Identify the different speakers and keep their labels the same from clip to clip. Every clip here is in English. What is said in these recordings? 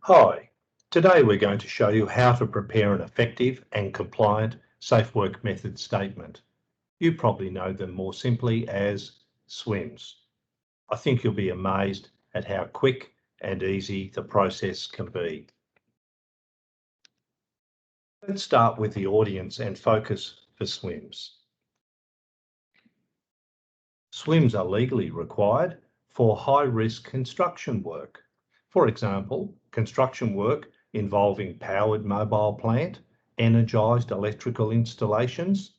Speaker 1: Hi, today we're going to show you how to prepare an effective and compliant safe work method statement. You probably know them more simply as SWMS. I think you'll be amazed at how quick and easy the process can be. Let's start with the audience and focus for SWMS. SWMS are legally required for high-risk construction work. For example, construction work involving powered mobile plant, energised electrical installations,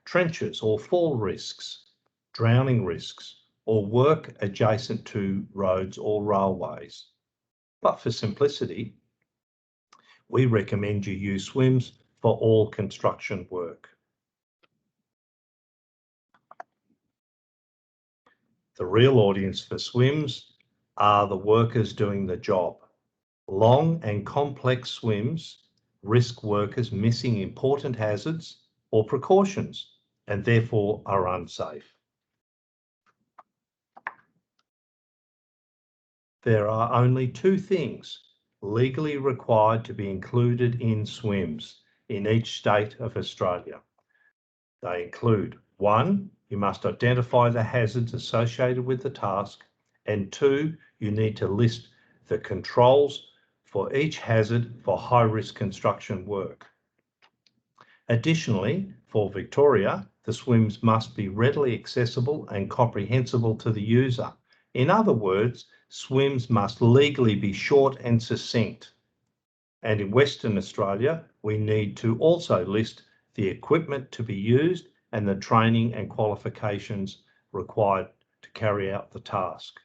Speaker 1: trenches or fall risks, drowning risks, or work adjacent to roads or railways. But for simplicity, we recommend you use SWMS for all construction work. The real audience for SWMS are the workers doing the job. Long and complex SWMS risk workers missing important hazards or precautions and therefore are unsafe. There are only two things legally required to be included in SWMS in each state of Australia. They include: 1, you must identify the hazards associated with the task, and 2, you need to list the controls for each hazard for high-risk construction work. Additionally, for Victoria, the SWMS must be readily accessible and comprehensible to the user. In other words, SWMS must legally be short and succinct. And in Western Australia, we need to also list the equipment to be used and the training and qualifications required to carry out the task.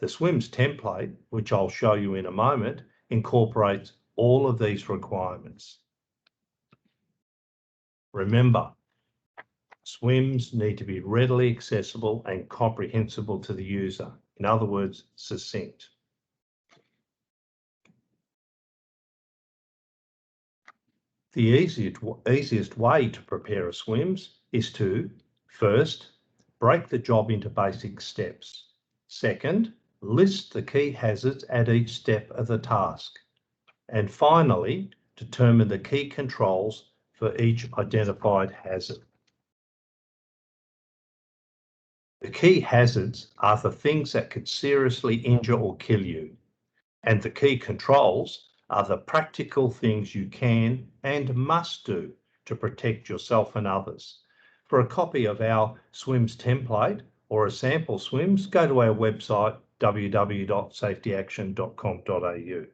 Speaker 1: The SWMS template, which I'll show you in a moment, incorporates all of these requirements. Remember, SWMS need to be readily accessible and comprehensible to the user. In other words, succinct. The easiest way to prepare a SWMS is to, first, break the job into basic steps. Second, list the key hazards at each step of the task. And finally, determine the key controls for each identified hazard. The key hazards are the things that could seriously injure or kill you, and the key controls are the practical things you can and must do to protect yourself and others. For a copy of our SWMS template or a sample SWMS, go to our website www.safetyaction.com.au.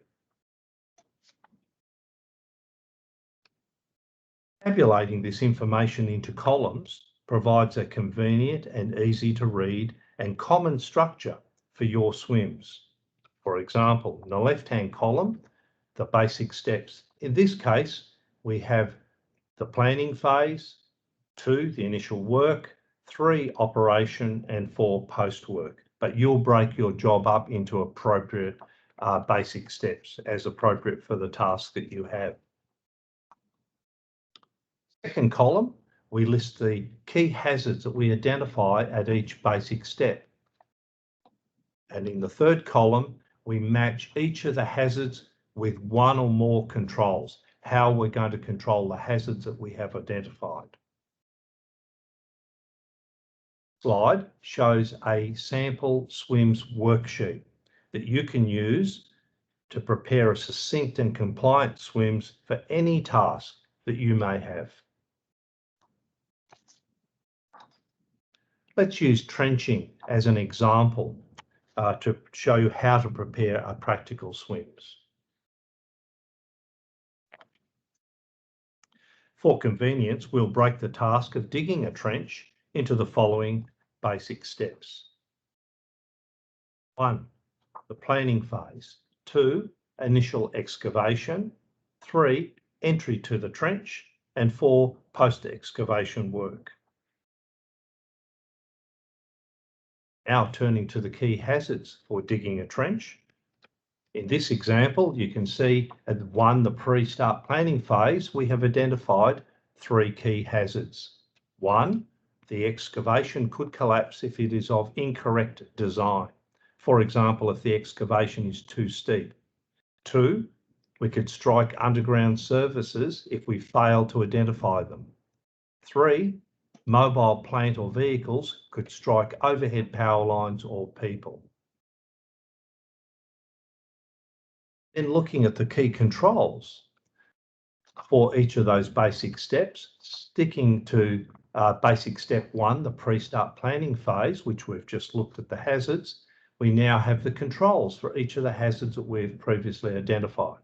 Speaker 1: Tabulating this information into columns provides a convenient and easy to read and common structure for your SWMS. For example, in the left-hand column, the basic steps. In this case, we have the planning phase, 2, the initial work, 3, operation, and 4, post-work. But you'll break your job up into appropriate basic steps as appropriate for the task that you have. Second column, we list the key hazards that we identify at each basic step. And in the third column, we match each of the hazards with one or more controls, how we're going to control the hazards that we have identified. Slide shows a sample SWMS worksheet that you can use to prepare a succinct and compliant SWMS for any task that you may have. Let's use trenching as an example to show you how to prepare a practical SWMS. For convenience, we'll break the task of digging a trench into the following basic steps. 1, the planning phase. 2, initial excavation. 3, entry to the trench. And 4, post-excavation work. Now turning to the key hazards for digging a trench. In this example, you can see at 1, the pre-start planning phase, we have identified 3 key hazards. 1, the excavation could collapse if it is of incorrect design. For example, if the excavation is too steep. 2, we could strike underground services if we fail to identify them. 3, mobile plant or vehicles could strike overhead power lines or people. Then looking at the key controls for each of those basic steps, sticking to basic step 1, the pre-start planning phase, which we've just looked at the hazards, we now have the controls for each of the hazards that we've previously identified.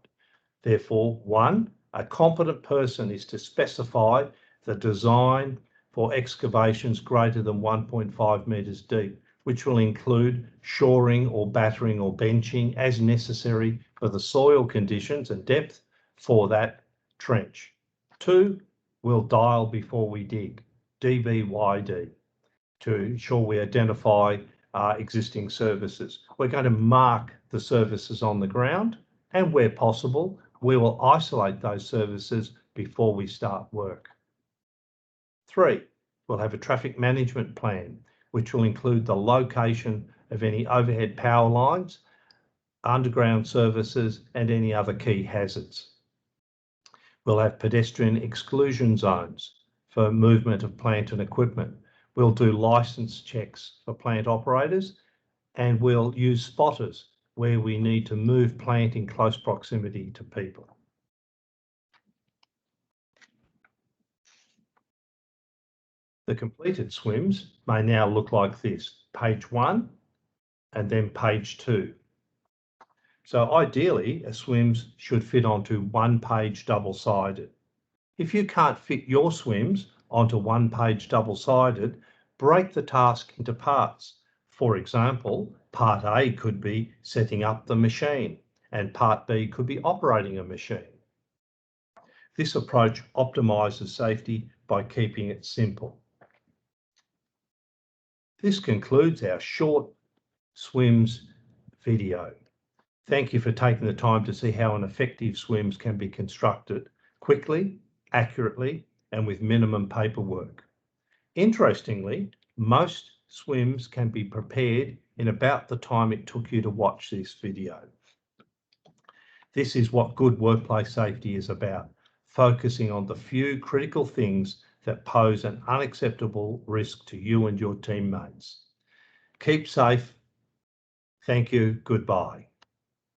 Speaker 1: Therefore, 1, a competent person is to specify the design for excavations greater than 1.5 metres deep, which will include shoring or battering or benching as necessary for the soil conditions and depth for that trench. 2, we'll dial before we dig, DBYD, to ensure we identify existing services. We're going to mark the services on the ground, and where possible, we will isolate those services before we start work. 3, we'll have a traffic management plan, which will include the location of any overhead power lines, underground services, and any other key hazards. We'll have pedestrian exclusion zones for movement of plant and equipment. We'll do licence checks for plant operators, and we'll use spotters where we need to move plant in close proximity to people. The completed SWMS may now look like this: page 1 and then page 2. So ideally, a SWMS should fit onto one page double-sided. If you can't fit your SWMS onto one page double-sided, break the task into parts. For example, part A could be setting up the machine, and part B could be operating a machine. This approach optimises safety by keeping it simple. This concludes our short SWMS video. Thank you for taking the time to see how an effective SWMS can be constructed quickly, accurately, and with minimum paperwork. Interestingly, most SWMS can be prepared in about the time it took you to watch this video. This is what good workplace safety is about, focusing on the few critical things that pose an unacceptable risk to you and your teammates. Keep safe. Thank you. Goodbye.